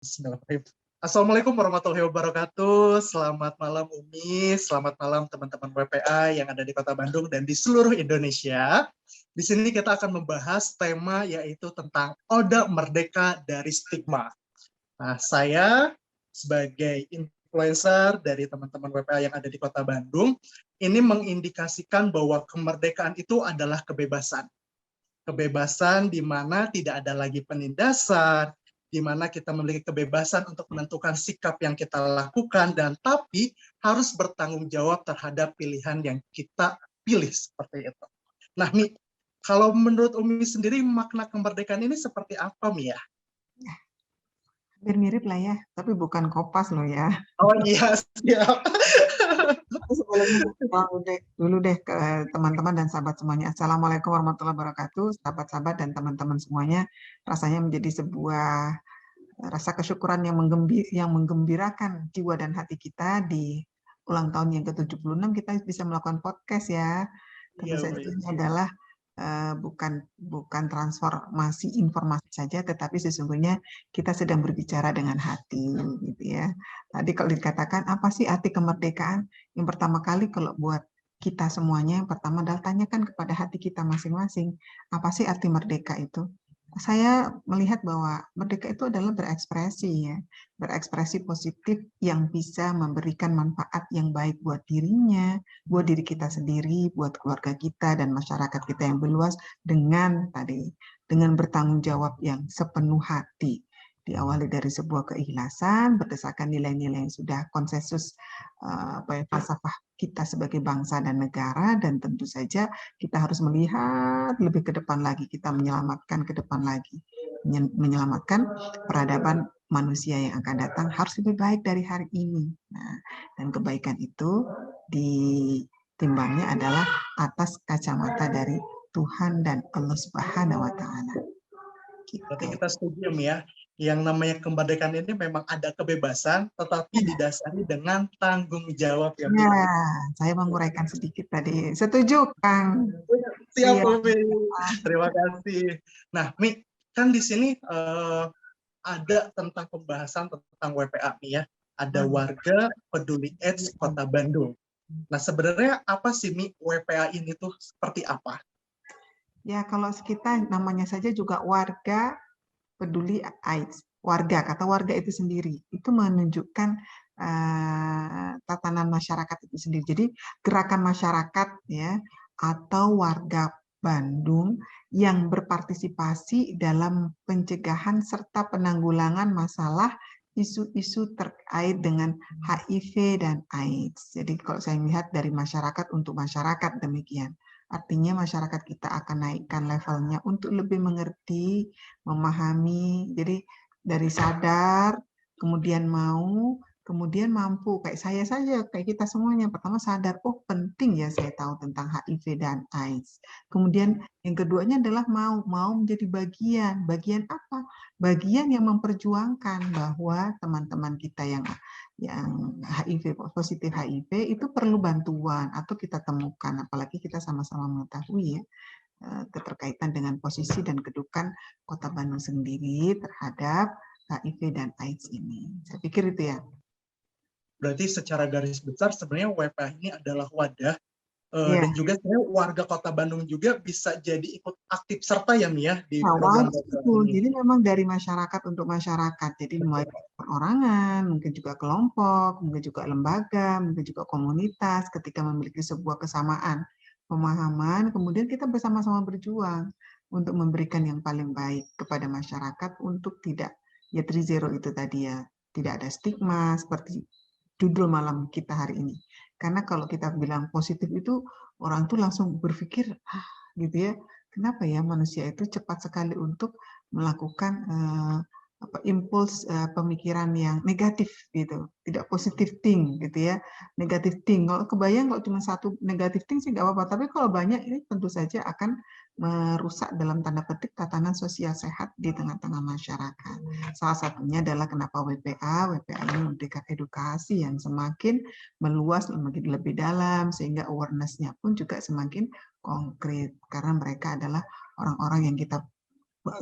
Bismillahirrahmanirrahim. Assalamualaikum warahmatullahi wabarakatuh. Selamat malam Umi, selamat malam teman-teman WPA yang ada di Kota Bandung dan di seluruh Indonesia. Di sini kita akan membahas tema yaitu tentang Ode Merdeka dari Stigma. Nah, saya sebagai influencer dari teman-teman WPA yang ada di Kota Bandung, ini mengindikasikan bahwa kemerdekaan itu adalah kebebasan. Kebebasan di mana tidak ada lagi penindasan, di mana kita memiliki kebebasan untuk menentukan sikap yang kita lakukan, dan tapi harus bertanggung jawab terhadap pilihan yang kita pilih seperti itu. Nah, Mi, kalau menurut Umi sendiri makna kemerdekaan ini seperti apa, Mi ya? Hampir mirip lah ya, tapi bukan Kompas loh ya. Oh iya, siap. Sebelumnya dulu deh ke teman-teman dan sahabat semuanya. Assalamualaikum warahmatullahi wabarakatuh, sahabat-sahabat dan teman-teman semuanya. Rasanya menjadi sebuah rasa kesyukuran yang menggembirakan jiwa dan hati kita di ulang tahun yang ke-76 kita bisa melakukan podcast ya. Tentu saja ini adalah bukan transformasi informasi saja, tetapi sesungguhnya kita sedang berbicara dengan hati, gitu ya. Tadi kalau dikatakan apa sih arti kemerdekaan? Yang pertama kali kalau buat kita semuanya, yang pertama adalah tanyakan kepada hati kita masing-masing, apa sih arti merdeka itu? Saya melihat bahwa merdeka itu adalah berekspresi ya, berekspresi positif yang bisa memberikan manfaat yang baik buat dirinya, buat diri kita sendiri, buat keluarga kita dan masyarakat kita yang berluas dengan bertanggung jawab yang sepenuh hati. Diawali dari sebuah keikhlasan berdasarkan nilai-nilai yang sudah konsensus falsafah kita sebagai bangsa dan negara, dan tentu saja kita harus melihat lebih ke depan lagi, kita menyelamatkan ke depan lagi, menyelamatkan peradaban manusia yang akan datang harus lebih baik dari hari ini. Nah, dan kebaikan itu ditimbangnya adalah atas kacamata dari Tuhan dan Allah Subhanahu wa Ta'ala. Gitu. Berarti kita setuju ya, yang namanya kemerdekaan ini memang ada kebebasan, tetapi didasari dengan tanggung jawab ya. Ya, saya menguraikan sedikit tadi. Setuju, Kang. Siap, Umi. Terima kasih. Nah, Mi, kan di sini ada tentang pembahasan tentang WPA, Mi ya. Ada warga peduli AIDS Kota Bandung. Nah, sebenarnya apa sih, Mi, WPA ini tuh seperti apa? Ya, kalau kita namanya saja juga warga peduli AIDS. Warga, kata warga itu sendiri, itu menunjukkan tatanan masyarakat itu sendiri. Jadi gerakan masyarakat ya, atau warga Bandung yang berpartisipasi dalam pencegahan serta penanggulangan masalah isu-isu terkait dengan HIV dan AIDS. Jadi kalau saya melihat dari masyarakat untuk masyarakat demikian. Artinya masyarakat kita akan naikkan levelnya untuk lebih mengerti, memahami. Jadi dari sadar, kemudian mau, kemudian mampu. Kayak saya saja, kayak kita semuanya. Pertama sadar, oh penting ya saya tahu tentang HIV dan AIDS. Kemudian yang keduanya adalah mau menjadi bagian. Bagian apa? Bagian yang memperjuangkan bahwa teman-teman kita yang HIV positif HIV itu perlu bantuan atau kita temukan, apalagi kita sama-sama mengetahui ya keterkaitan dengan posisi dan kedudukan Kota Bandung sendiri terhadap HIV dan AIDS ini. Saya pikir itu ya. Berarti secara garis besar sebenarnya WPA ini adalah wadah dan juga sebenarnya warga Kota Bandung juga bisa jadi ikut aktif serta ya, Mi ya, di program ini. Jadi memang dari masyarakat untuk masyarakat. Jadi mulai perorangan, mungkin juga kelompok, mungkin juga lembaga, mungkin juga komunitas ketika memiliki sebuah kesamaan pemahaman, kemudian kita bersama-sama berjuang untuk memberikan yang paling baik kepada masyarakat untuk tidak ya 3-0 itu tadi ya, tidak ada stigma seperti judul malam kita hari ini. Karena kalau kita bilang positif itu orang tuh langsung berpikir gitu ya, kenapa ya manusia itu cepat sekali untuk melakukan impuls pemikiran yang negatif gitu, tidak positif think gitu ya, negatif think. Kalau kebayang kalau cuma satu negatif think sih nggak apa-apa, tapi kalau banyak ini tentu saja akan merusak dalam tanda petik tatanan sosial sehat di tengah-tengah masyarakat. Salah satunya adalah kenapa WPA ini memberikan edukasi yang semakin meluas, semakin lebih dalam, sehingga awareness-nya pun juga semakin konkret, karena mereka adalah orang-orang yang kita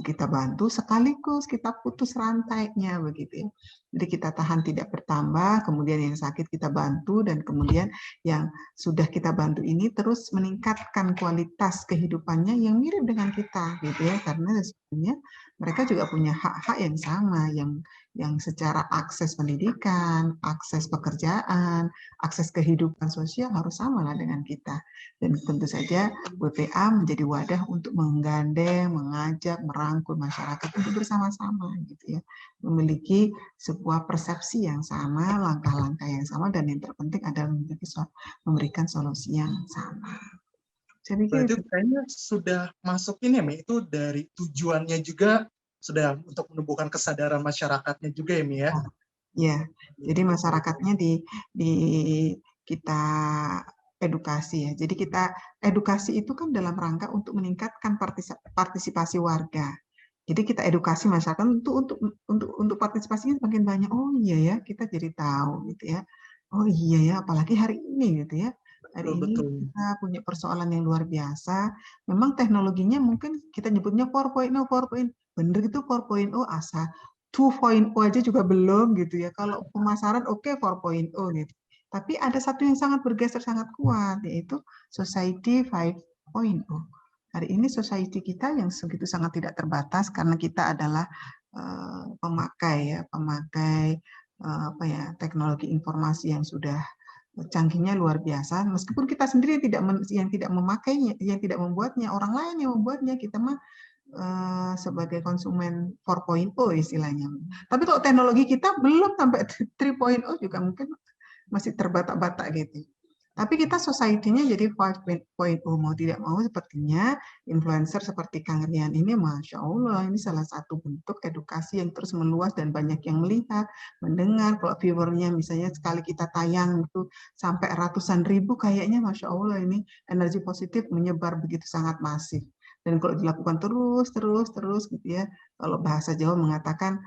kita bantu sekaligus kita putus rantainya begitu ya. Jadi kita tahan tidak bertambah, kemudian yang sakit kita bantu, dan kemudian yang sudah kita bantu ini terus meningkatkan kualitas kehidupannya yang mirip dengan kita gitu ya, karena sebenarnya mereka juga punya hak-hak yang sama, yang secara akses pendidikan, akses pekerjaan, akses kehidupan sosial harus sama lah dengan kita. Dan tentu saja WPA menjadi wadah untuk menggandeng, mengajak, merangkul masyarakat untuk bersama-sama gitu ya, memiliki sebuah persepsi yang sama, langkah-langkah yang sama, dan yang terpenting adalah memberikan solusi yang sama. Saya pikir Berarti itu. kayaknya sudah masuk ini ya, Mi, itu dari tujuannya juga sudah untuk menumbuhkan kesadaran masyarakatnya juga ya, Mi ya. Ya, jadi masyarakatnya di kita edukasi ya. Jadi kita edukasi itu kan dalam rangka untuk meningkatkan partisipasi warga. Jadi kita edukasi masyarakat untuk partisipasinya semakin banyak. Oh iya ya, kita jadi tahu gitu ya. Oh iya ya, apalagi hari ini gitu ya. Hari Betul, ini betul. kita punya persoalan yang luar biasa. Memang teknologinya mungkin kita nyebutnya 4.0, 4.0. Bener itu 4.0 asal 2.0 aja juga belum gitu ya. Kalau pemasaran oke 4.0 gitu. Tapi ada satu yang sangat bergeser sangat kuat, yaitu Society 5.0. Hari ini society kita yang segitu sangat tidak terbatas karena kita adalah pemakai apa ya, teknologi informasi yang sudah canggihnya luar biasa. Meskipun kita sendiri yang tidak memakainya, yang tidak membuatnya, orang lain yang membuatnya, kita mah sebagai konsumen 4.0 istilahnya. Tapi kalau teknologi kita belum sampai 3.0 juga mungkin masih terbata-bata gitu. Tapi kita society-nya jadi 5.0, mau tidak mau sepertinya influencer seperti Kang Rian ini, Masya Allah, ini salah satu bentuk edukasi yang terus meluas dan banyak yang melihat, mendengar. Kalau viewernya misalnya sekali kita tayang itu sampai ratusan ribu, kayaknya Masya Allah ini energi positif menyebar begitu sangat masif. Dan kalau dilakukan terus gitu ya, kalau bahasa Jawa mengatakan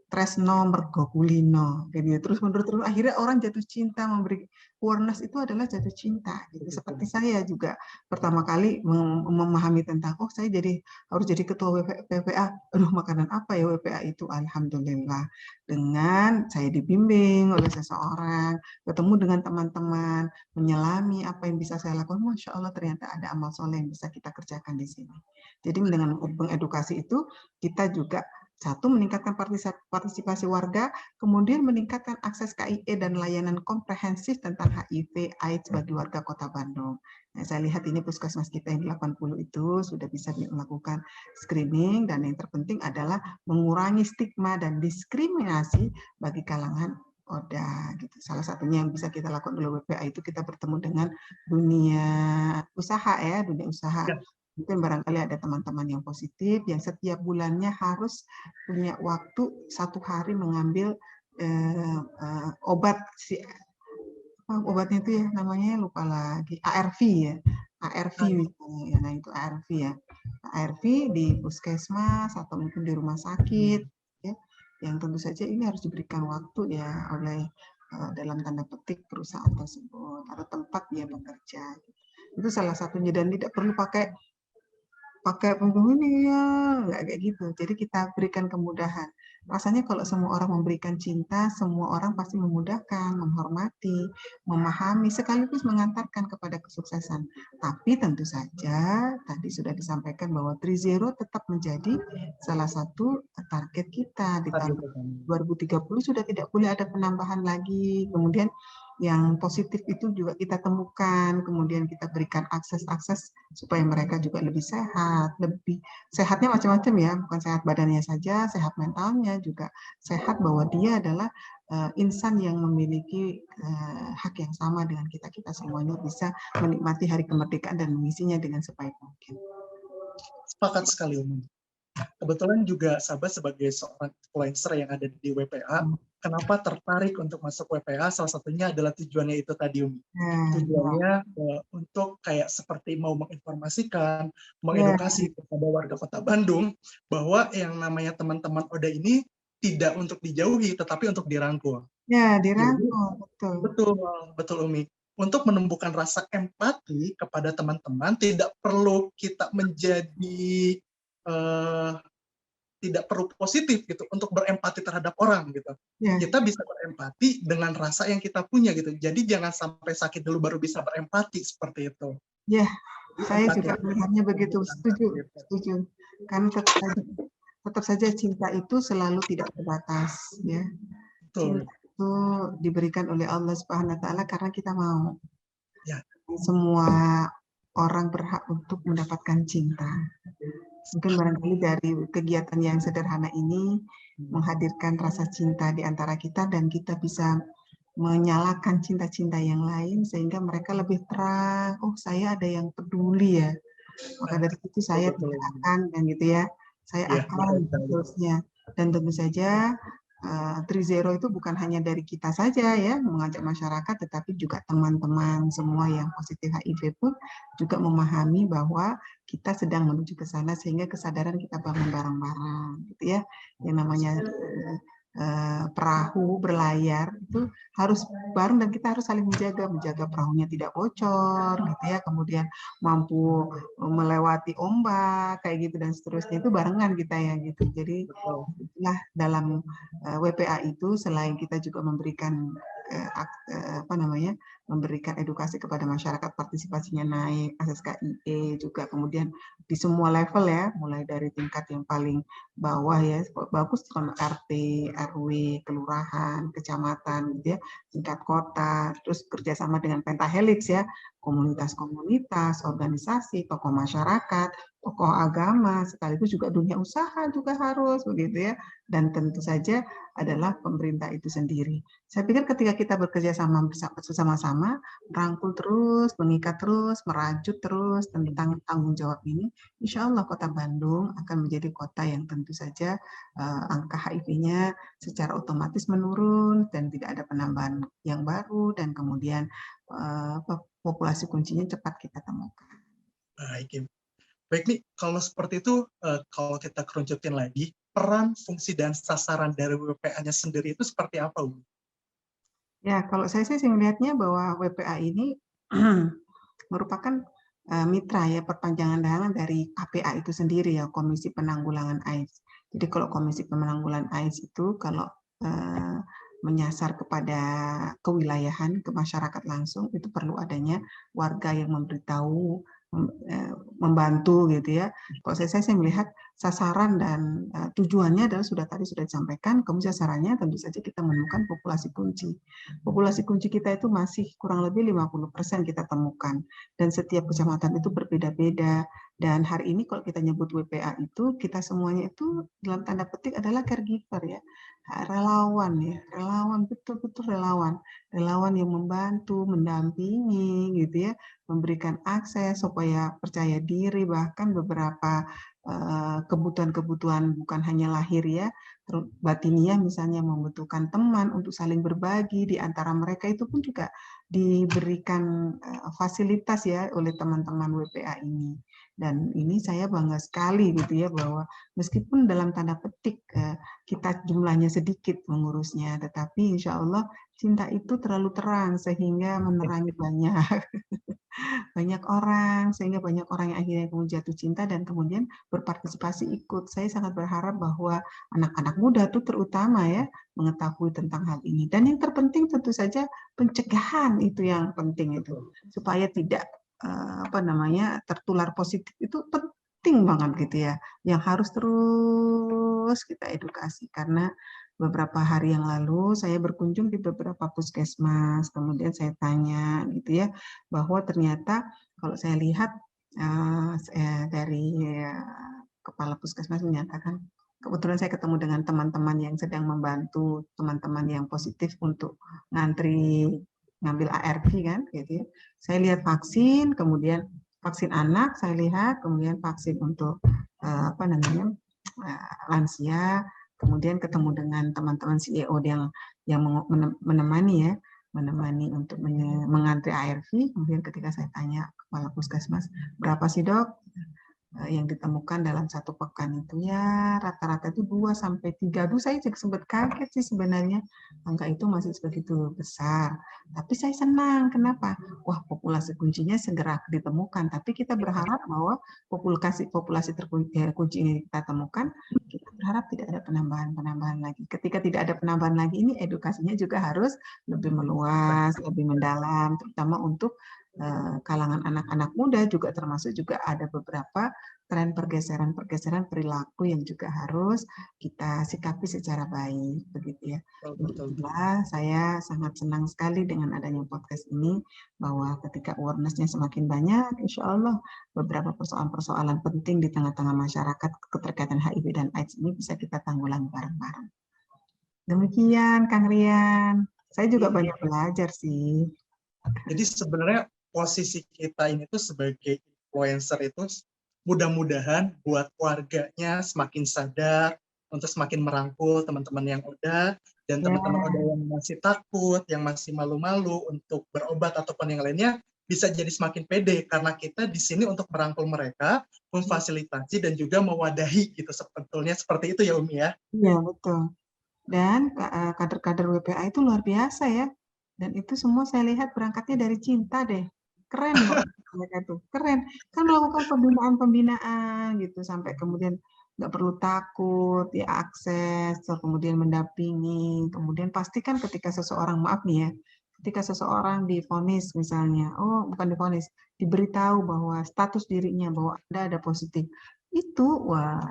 tresno mergo kulino, gitu. Terus akhirnya orang jatuh cinta, memberi awareness itu adalah jatuh cinta. Gitu. Seperti saya juga pertama kali memahami tentang, oh saya harus jadi ketua WPA. Aduh, makanan apa ya WPA itu? Alhamdulillah dengan saya dibimbing oleh seseorang, ketemu dengan teman-teman, menyelami apa yang bisa saya lakukan. Masya Allah ternyata ada amal soleh yang bisa kita kerjakan di sini. Jadi dengan mengedukasi itu kita juga satu, meningkatkan partisipasi warga, kemudian meningkatkan akses KIE dan layanan komprehensif tentang HIV AIDS bagi warga Kota Bandung. Nah, saya lihat ini puskesmas kita yang 80 itu sudah bisa melakukan screening, dan yang terpenting adalah mengurangi stigma dan diskriminasi bagi kalangan ODA. Gitu. Salah satunya yang bisa kita lakukan oleh WPA itu kita bertemu dengan dunia usaha ya, dunia usaha. Ya. Mungkin barangkali ada teman-teman yang positif, yang setiap bulannya harus punya waktu 1 hari mengambil obat, obatnya itu ya namanya lupa lagi, ARV ya, ARV misalnya, ya, nah itu ARV ya, ARV di puskesmas atau mungkin di rumah sakit, ya, yang tentu saja ini harus diberikan waktu ya oleh dalam tanda petik perusahaan tersebut atau tempat dia bekerja. Itu salah satunya, dan tidak perlu pakai ini ya, nggak kayak gitu. Jadi kita berikan kemudahan. Rasanya kalau semua orang memberikan cinta, semua orang pasti memudahkan, menghormati, memahami, sekaligus mengantarkan kepada kesuksesan. Tapi tentu saja tadi sudah disampaikan bahwa 3.0 tetap menjadi salah satu target kita di tahun 2030, sudah tidak boleh ada penambahan lagi. Kemudian yang positif itu juga kita temukan, kemudian kita berikan akses-akses supaya mereka juga lebih sehat, lebih sehatnya macam-macam ya, bukan sehat badannya saja, sehat mentalnya juga sehat, bahwa dia adalah insan yang memiliki hak yang sama dengan kita semuanya, bisa menikmati hari kemerdekaan dan mengisinya dengan sebaik mungkin. Sepakat sekali, Umi. Kebetulan juga sahabat sebagai seorang influencer yang ada di WPA, kenapa tertarik untuk masuk WPA? Salah satunya adalah tujuannya itu tadi, Umi. Tujuannya untuk kayak seperti mau menginformasikan, mengedukasi kepada warga Kota Bandung bahwa yang namanya teman-teman ODA ini tidak untuk dijauhi, tetapi untuk dirangkul. Ya, Jadi, dirangkul, betul. betul Umi. Untuk menumbuhkan rasa empati kepada teman-teman, tidak perlu kita menjadi tidak perlu positif gitu untuk berempati terhadap orang gitu. Ya, Kita bisa berempati dengan rasa yang kita punya gitu. Jadi jangan sampai sakit dulu baru bisa berempati seperti itu. ya, Jadi saya empati juga melihatnya begitu. Setuju, gitu. setuju. Kan tetap saja cinta itu selalu tidak terbatas, ya. Betul. Cinta itu diberikan oleh Allah Subhanahu wa taala karena kita mau. Ya, Semua orang berhak untuk mendapatkan cinta. Mungkin barangkali dari kegiatan yang sederhana ini menghadirkan rasa cinta di antara kita dan kita bisa menyalakan cinta-cinta yang lain sehingga mereka lebih terang, oh saya ada yang peduli ya. Maka dari itu saya betul. tidak akan dan gitu ya. Saya Ya, akan betul. terusnya. Dan tentu saja Trizero itu bukan hanya dari kita saja ya, mengajak masyarakat, tetapi juga teman-teman semua yang positif HIV pun juga memahami bahwa kita sedang menuju ke sana sehingga kesadaran kita bangun bareng-bareng, gitu ya. Yang namanya perahu berlayar itu harus bareng dan kita harus saling menjaga perahunya tidak bocor, gitu ya. Kemudian mampu melewati ombak kayak gitu dan seterusnya itu barengan kita ya gitu. Jadi itulah dalam WPA itu selain kita juga memberikan memberikan edukasi kepada masyarakat, partisipasinya naik, akses KIE juga, kemudian di semua level ya, mulai dari tingkat yang paling bawah ya, bagus kan RT, RW, kelurahan, kecamatan gitu ya, tingkat kota, terus kerjasama dengan Pentahelix ya, komunitas-komunitas, organisasi, tokoh masyarakat, tokoh agama, sekaligus juga dunia usaha juga harus begitu ya, dan tentu saja adalah pemerintah itu sendiri. Saya pikir ketika kita bekerja sama bersama-sama, merangkul terus, mengikat terus, merajut terus tentang tanggung jawab ini, insya Allah Kota Bandung akan menjadi kota yang tentu saja angka HIV-nya secara otomatis menurun dan tidak ada penambahan yang baru dan kemudian populasi kuncinya cepat kita temukan. Baik, baik nih, kalau seperti itu, kalau kita kerucutin lagi, peran, fungsi, dan sasaran dari WPA-nya sendiri itu seperti apa, Bu? Ya, kalau saya sih melihatnya bahwa WPA ini merupakan mitra ya, perpanjangan tangan dari KPA itu sendiri ya, Komisi Penanggulangan AIDS. Jadi kalau Komisi Penanggulangan AIDS itu kalau menyasar kepada kewilayahan, ke masyarakat langsung, itu perlu adanya warga yang memberitahu, membantu gitu ya. Kalau saya melihat sasaran dan tujuannya adalah tadi sudah disampaikan, kemudian sasarannya tentu saja kita menemukan populasi kunci. Populasi kunci kita itu masih kurang lebih 50% kita temukan dan setiap kecamatan itu berbeda-beda. Dan hari ini kalau kita nyebut WPA itu kita semuanya itu dalam tanda petik adalah caregiver ya, relawan ya, relawan betul-betul relawan yang membantu, mendampingi gitu ya, memberikan akses supaya percaya diri, bahkan beberapa kebutuhan-kebutuhan bukan hanya lahir ya, batiniah misalnya membutuhkan teman untuk saling berbagi di antara mereka itu pun juga diberikan fasilitas ya oleh teman-teman WPA ini. Dan ini saya bangga sekali gitu ya bahwa meskipun dalam tanda petik kita jumlahnya sedikit mengurusnya, tetapi insya Allah cinta itu terlalu terang sehingga menerangi banyak orang, sehingga banyak orang yang akhirnya kemudian jatuh cinta dan kemudian berpartisipasi ikut. Saya sangat berharap bahwa anak-anak muda itu terutama ya mengetahui tentang hal ini. Dan yang terpenting tentu saja pencegahan itu yang penting itu supaya tidak tertular positif itu penting banget gitu ya. Yang harus terus kita edukasi karena beberapa hari yang lalu saya berkunjung di beberapa puskesmas, kemudian saya tanya gitu ya, bahwa ternyata kalau saya lihat dari kepala puskesmas menyatakan, kebetulan saya ketemu dengan teman-teman yang sedang membantu teman-teman yang positif untuk ngantri ngambil ARV kan, gitu ya. Saya lihat vaksin, kemudian vaksin anak saya lihat, kemudian vaksin untuk lansia, kemudian ketemu dengan teman-teman CEO yang menemani untuk mengantri ARV. Kemudian ketika saya tanya kepala puskesmas, berapa sih dok? yang ditemukan dalam 1 pekan itu ya rata-rata itu 2 sampai 3. Aduh, saya juga sempat kaget sih sebenarnya. Angka itu masih begitu besar. Tapi saya senang. Kenapa? Wah, populasi kuncinya segera ditemukan. Tapi kita berharap bahwa populasi terkunci ini kita temukan, kita berharap tidak ada penambahan lagi. Ketika tidak ada penambahan lagi, ini edukasinya juga harus lebih meluas, lebih mendalam, terutama untuk kalangan anak-anak muda, juga termasuk juga ada beberapa tren pergeseran perilaku yang juga harus kita sikapi secara baik, begitu ya. Betul. Itulah saya sangat senang sekali dengan adanya podcast ini, bahwa ketika awareness-nya semakin banyak, insya Allah beberapa persoalan-persoalan penting di tengah-tengah masyarakat keterkaitan HIV dan AIDS ini bisa kita tanggulangi bareng-bareng. Demikian, Kang Rian. Saya juga banyak belajar sih. Jadi sebenarnya posisi kita ini tuh sebagai influencer itu mudah-mudahan buat keluarganya semakin sadar untuk semakin merangkul teman-teman yang udah, dan teman-teman udah yang masih takut, yang masih malu-malu untuk berobat ataupun yang lainnya, bisa jadi semakin pede karena kita di sini untuk merangkul mereka, memfasilitasi dan juga mewadahi gitu sebetulnya, seperti itu ya Umi ya. Iya, betul. Dan kader-kader WPA itu luar biasa ya. Dan itu semua saya lihat berangkatnya dari cinta deh. Keren kok mereka tuh, keren. Kan melakukan pembinaan-pembinaan gitu sampai kemudian nggak perlu takut, ya akses, kemudian mendampingi. Kemudian pastikan ketika seseorang, maaf nih ya, ketika seseorang divonis misalnya, oh bukan divonis, diberitahu bahwa status dirinya bahwa ada positif. Itu wah,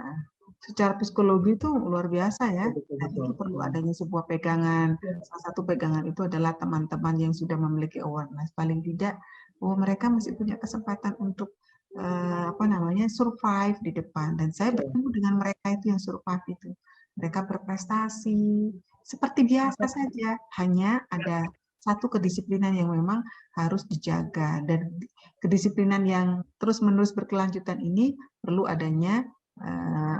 secara psikologi itu luar biasa ya. Dan itu perlu adanya sebuah pegangan. Salah satu pegangan itu adalah teman-teman yang sudah memiliki awareness. Paling tidak, bahwa mereka masih punya kesempatan untuk survive di depan. Dan saya bertemu dengan mereka itu yang survive itu. Mereka berprestasi seperti biasa saja. Hanya ada satu kedisiplinan yang memang harus dijaga, dan kedisiplinan yang terus-menerus berkelanjutan ini perlu adanya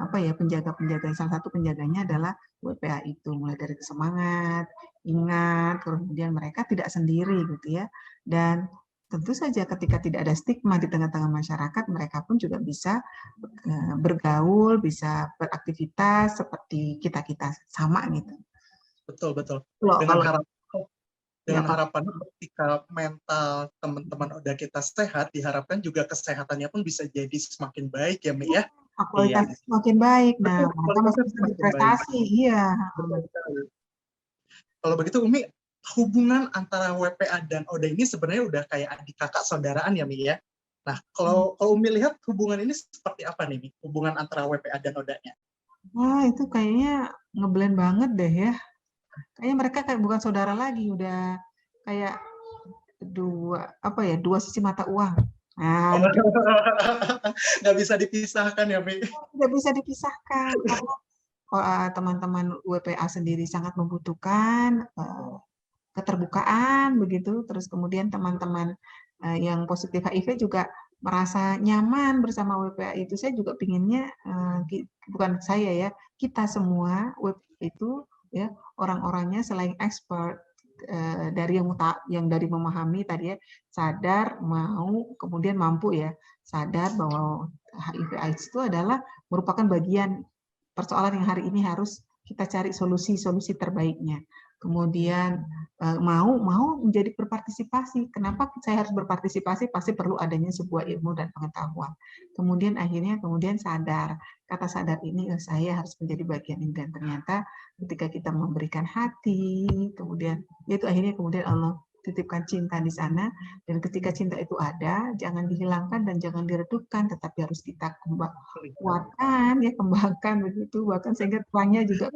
penjaga-penjaga. Salah satu penjaganya adalah WPA itu, mulai dari semangat, ingat, kemudian mereka tidak sendiri gitu ya. Dan tentu saja ketika tidak ada stigma di tengah-tengah masyarakat, mereka pun juga bisa bergaul, bisa beraktivitas seperti kita-kita sama gitu. Betul. Kalau Dengan harapannya ketika mental teman-teman udah kita sehat, diharapkan juga kesehatannya pun bisa jadi semakin baik ya Mi ya. Kualitas semakin baik. Nah, mereka masih bisa berprestasi. Iya. Kalau begitu Umi, hubungan antara WPA dan ODA ini sebenarnya udah kayak adik kakak saudaraan ya Mi ya. Nah, kalau Umi lihat hubungan ini seperti apa nih Mi? Hubungan antara WPA dan ODA-nya? Wah, itu kayaknya ngeblend banget deh ya. Kayaknya mereka kayak bukan saudara lagi, udah kayak dua sisi mata uang. Nah, nggak bisa dipisahkan ya Mi? tidak bisa dipisahkan karena teman-teman WPA sendiri sangat membutuhkan keterbukaan begitu. Terus kemudian teman-teman yang positif HIV juga merasa nyaman bersama WPA itu. Saya juga pinginnya, bukan saya ya, kita semua WPA itu ya, orang-orangnya selain expert dari yang dari memahami tadi ya, sadar, mau, kemudian mampu ya, sadar bahwa HIV AIDS itu adalah merupakan bagian persoalan yang hari ini harus kita cari solusi terbaiknya. Kemudian mau menjadi berpartisipasi. Kenapa saya harus berpartisipasi? Pasti perlu adanya sebuah ilmu dan pengetahuan. Kemudian akhirnya sadar. Kata sadar ini, saya harus menjadi bagian ini, dan ternyata ketika kita memberikan hati, kemudian itu akhirnya kemudian Allah titipkan cinta di sana, dan ketika cinta itu ada, jangan dihilangkan dan jangan diredupkan, tetapi harus kita kuatkan ya, kembangkan begitu, bahkan sehingga terangnya juga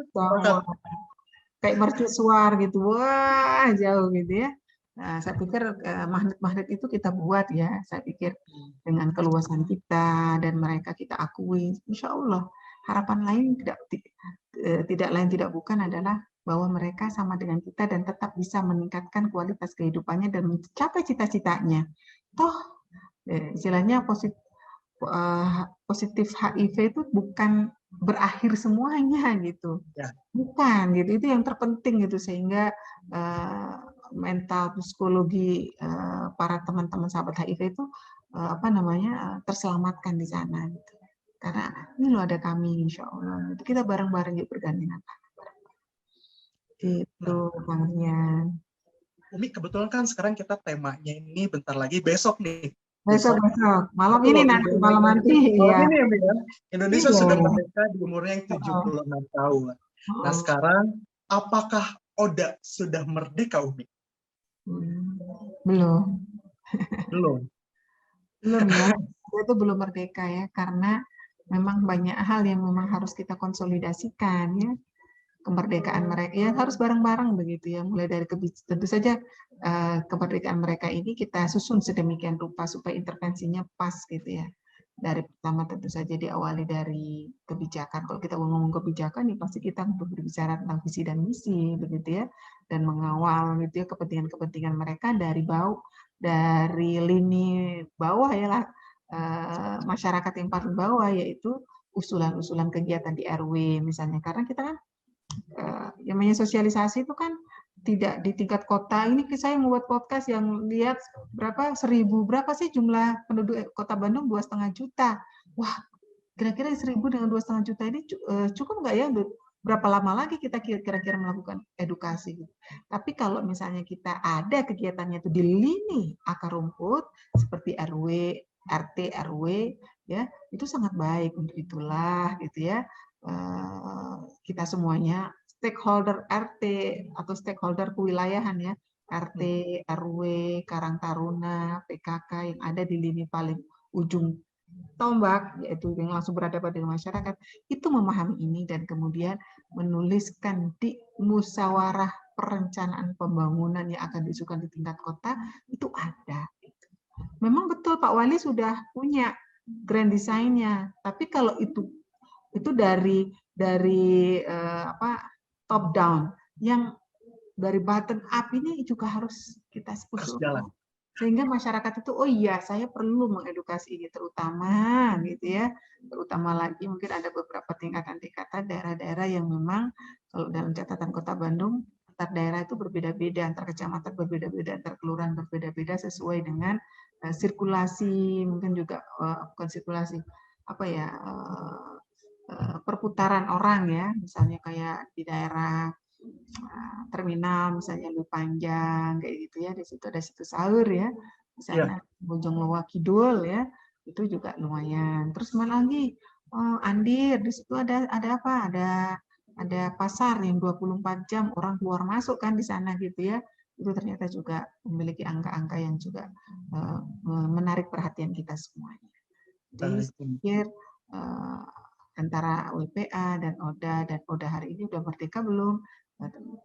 kayak mercusuar gitu, wah jauh gitu ya. Nah, saya pikir magnet-magnet itu kita buat ya, saya pikir dengan keluasan kita dan mereka kita akui, insya Allah harapan lain tidak bukan adalah bahwa mereka sama dengan kita dan tetap bisa meningkatkan kualitas kehidupannya dan mencapai cita-citanya. Toh istilahnya positif HIV itu bukan berakhir semuanya gitu. Bukan gitu, itu yang terpenting gitu, sehingga mental psikologi para teman-teman sahabat HIV itu terselamatkan di sana gitu. Karena ini loh ada kami, insya Allah. Itu kita bareng-bareng yuk bergandengan tangan. Gitu, Bang Rian. Umi, kebetulan kan sekarang kita temanya ini bentar lagi besok nih. Besok, malam Betul, ini nanti, malam nanti, malam ya. ini Umi ya. Indonesia Iya. sudah merdeka di umurnya yang 76 tahun. Nah sekarang, apakah Oda sudah merdeka, Umi? Belum. Belum. Belum ya. Itu belum merdeka ya, karena memang banyak hal yang memang harus kita konsolidasikan ya. Kemerdekaan mereka ya harus bareng-bareng begitu ya, mulai dari tentu saja kemerdekaan mereka ini kita susun sedemikian rupa supaya intervensinya pas gitu ya. Dari pertama tentu saja diawali dari kebijakan. Kalau kita ngomong kebijakan ya pasti kita untuk berbicara tentang visi dan misi begitu ya, dan mengawal gitu ya kepentingan-kepentingan mereka dari lini bawah ya lah, masyarakat yang paling bawah, yaitu usulan-usulan kegiatan di RW misalnya, karena kita kan yang namanya sosialisasi itu kan tidak di tingkat kota. Ini saya membuat podcast yang lihat berapa sih jumlah penduduk Kota Bandung 2,5 juta. Wah, kira-kira 1.000 dengan 2,5 juta ini cukup nggak ya? Berapa lama lagi kita kira-kira melakukan edukasi? Tapi kalau misalnya kita ada kegiatannya itu di lini akar rumput seperti RW, RT, RW, ya itu sangat baik. Untuk itulah gitu ya, kita semuanya stakeholder RT atau stakeholder kewilayahan ya, RT, RW, Karang Taruna, PKK yang ada di lini paling ujung tombak, yaitu yang langsung berhadapan dengan masyarakat, itu memahami ini dan kemudian menuliskan di musyawarah perencanaan pembangunan yang akan diusulkan di tingkat kota, itu ada. Memang betul Pak Wali sudah punya grand design-nya, tapi kalau itu dari top down, yang dari bottom up ini juga harus kita usulkan. Sehingga masyarakat itu, oh iya saya perlu mengedukasi ini terutama gitu ya, terutama lagi mungkin ada beberapa tingkatan-tingkatan daerah-daerah yang memang kalau dalam catatan Kota Bandung antar daerah itu berbeda-beda, antar kecamatan berbeda-beda, antar kelurahan berbeda-beda sesuai dengan sirkulasi, mungkin juga bukan sirkulasi apa ya, perputaran orang ya, misalnya kayak di daerah terminal misalnya Lu Panjang kayak gitu ya, di situ ada situs sahur ya, di sana Bojong Loa Kidul ya, itu juga lumayan. Terus mana lagi, Andir, di situ ada apa, ada pasar yang 24 jam orang keluar masuk kan di sana gitu ya, itu ternyata juga memiliki angka-angka yang juga menarik perhatian kita semuanya. Jadi saya pikir antara WPA dan Oda hari ini udah merdeka belum?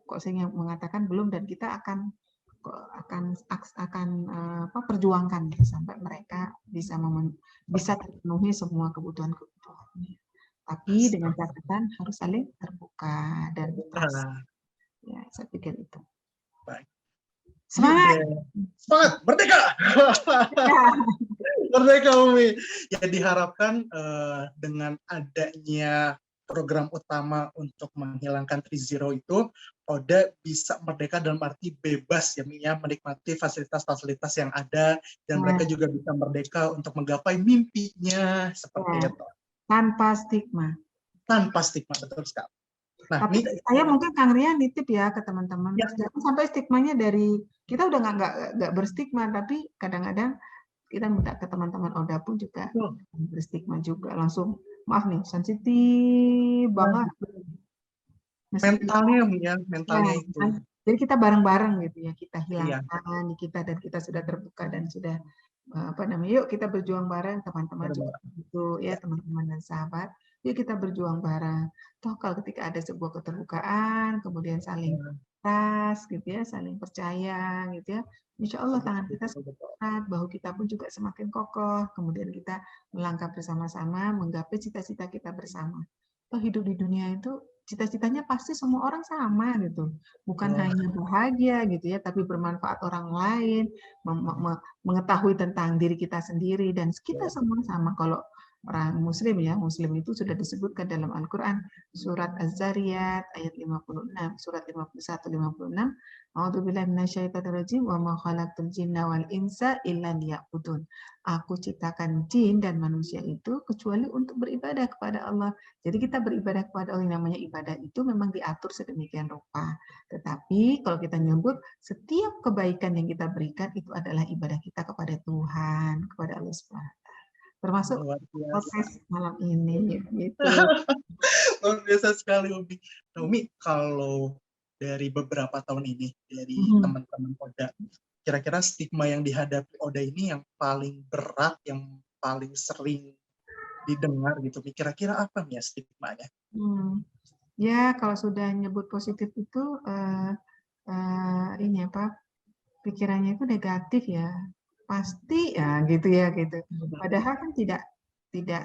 Kok saya mengatakan belum, dan kita akan perjuangkan sampai mereka bisa terpenuhi semua kebutuhan-kebutuhannya. Tapi dengan catatan harus saling terbuka dan trust. Ya, saya pikir itu. Baik. Semangat! Semangat! Merdeka! Merdeka, Umi. Ya diharapkan dengan adanya program utama untuk menghilangkan 3-0 itu, Oda bisa merdeka dalam arti bebas ya, menikmati fasilitas-fasilitas yang ada, dan mereka juga bisa merdeka untuk menggapai mimpinya seperti itu. Tanpa stigma. Tanpa stigma, betul sekali. Nah, tapi saya mungkin Kang Rian nitip ya ke teman-teman, jangan sampai stigmanya dari kita udah nggak berstigma, tapi kadang-kadang kita minta ke teman-teman Oda pun juga berstigma juga, langsung maaf nih sensitif banget mentalnya itu. Jadi kita bareng-bareng gitu ya, kita hilangkan di kita, dan kita sudah terbuka dan sudah yuk kita berjuang bareng teman-teman juga itu ya, teman-teman dan sahabat, yuk kita berjuang bareng. Toh kalau ketika ada sebuah keterbukaan, kemudian saling trust gitu ya, saling percaya gitu ya, insya Allah tangan kita sehat, bahu kita pun juga semakin kokoh, kemudian kita melangkah bersama-sama menggapai cita-cita kita bersama. Toh hidup di dunia itu cita-citanya pasti semua orang sama gitu, bukan hanya bahagia gitu ya, tapi bermanfaat orang lain, mengetahui tentang diri kita sendiri, dan kita semua sama. Kalau orang Muslim ya. Muslim itu sudah disebutkan dalam Al-Quran surat Az-Zariyat ayat 56, surat 51, 56. A'udzubillahi minasyaitonirrajim wa ma khalaqtul jinna wal insa illa liya'budun. Aku ciptakan jin dan manusia itu kecuali untuk beribadah kepada Allah. Jadi kita beribadah kepada Allah, yang namanya ibadah itu memang diatur sedemikian rupa. Tetapi kalau kita nyebut setiap kebaikan yang kita berikan itu adalah ibadah kita kepada Tuhan, kepada Allah Subhanahu. Termasuk Luar biasa. podcast malam ini gitu. Luar biasa sekali Umi. Nah, Umi, kalau dari beberapa tahun ini dari teman-teman Oda, kira-kira stigma yang dihadapi Oda ini yang paling berat, yang paling sering didengar gitu, kira-kira apa nih ya stigmanya? Ya kalau sudah nyebut positif itu ini apa, pikirannya itu negatif ya, pasti ya gitu ya gitu. Padahal kan tidak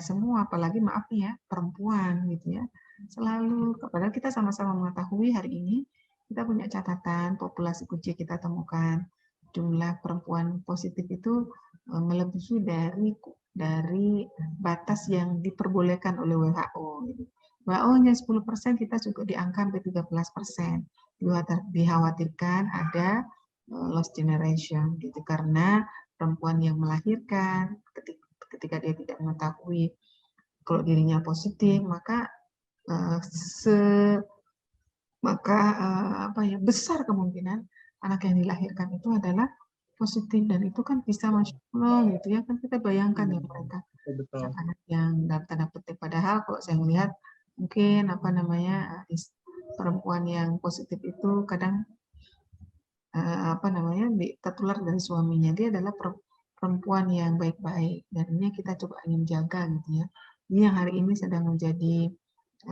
semua, apalagi maaf nih ya perempuan gitu ya. Selalu, padahal kita sama-sama mengetahui hari ini kita punya catatan populasi kunci kita temukan jumlah perempuan positif itu melebihi dari batas yang diperbolehkan oleh WHO. WHO-nya 10%, kita juga di angka 13%. Dikhawatirkan ada lost generation gitu, karena perempuan yang melahirkan ketika dia tidak mengetahui kalau dirinya positif, maka besar kemungkinan anak yang dilahirkan itu adalah positif, dan itu kan bisa Masya Allah gitu ya, kan kita bayangkan ya mereka anak yang dalam tanda petik, padahal kalau saya melihat mungkin perempuan yang positif itu kadang tertular dari suaminya. Dia adalah perempuan yang baik-baik, dan ini kita coba ingin jaga gitu ya. Ini yang hari ini sedang menjadi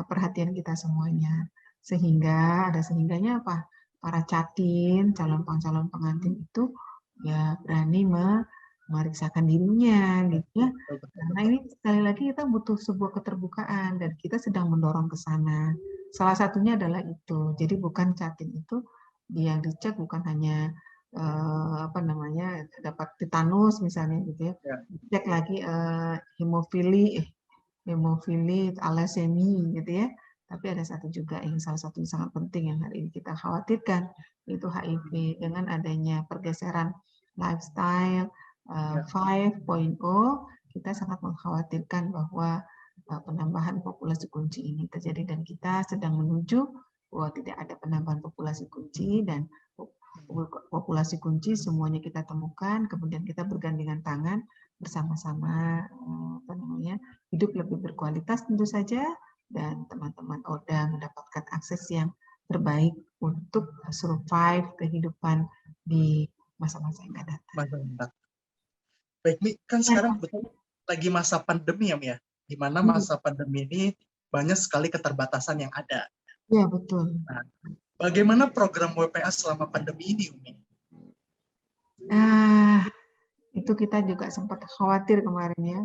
perhatian kita semuanya. Sehingganya apa? Para calon pengantin itu ya berani memeriksakan dirinya gitu ya. Karena ini sekali lagi kita butuh sebuah keterbukaan dan kita sedang mendorong ke sana. Salah satunya adalah itu. Jadi bukan catin itu yang dicek bukan hanya dapat tetanus misalnya gitu ya. Cek lagi hemofili, alasemi gitu ya. Tapi ada salah satu yang sangat penting yang hari ini kita khawatirkan, yaitu HIV. Dengan adanya pergeseran lifestyle 5.0, kita sangat mengkhawatirkan bahwa penambahan populasi kunci ini terjadi, dan kita sedang menuju bahwa tidak ada penambahan populasi kunci, dan populasi kunci semuanya kita temukan, kemudian kita bergandengan tangan bersama-sama hidup lebih berkualitas tentu saja, dan teman-teman Oda mendapatkan akses yang terbaik untuk survive kehidupan di masa-masa yang akan datang. Baik, Mi, kan sekarang betul lagi masa pandemi ya, Mi ya, di mana masa pandemi ini banyak sekali keterbatasan yang ada. Ya, betul. Nah, bagaimana program WPA selama pandemi ini, Umi? Itu kita juga sempat khawatir kemarin ya,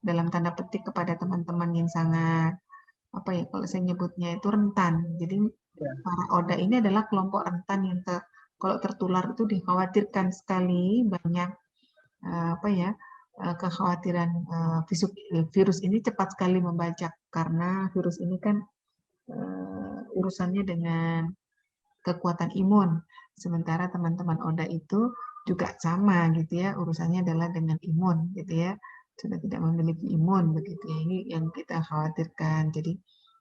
dalam tanda petik kepada teman-teman yang sangat kalau saya nyebutnya itu rentan. Jadi para Oda ini adalah kelompok rentan yang kalau tertular itu dikhawatirkan sekali, banyak kekhawatiran virus ini cepat sekali membajak, karena virus ini kan urusannya dengan kekuatan imun. Sementara teman-teman Oda itu juga sama gitu ya, urusannya adalah dengan imun gitu ya. Sudah tidak memiliki imun begitu ya. Ini yang kita khawatirkan. Jadi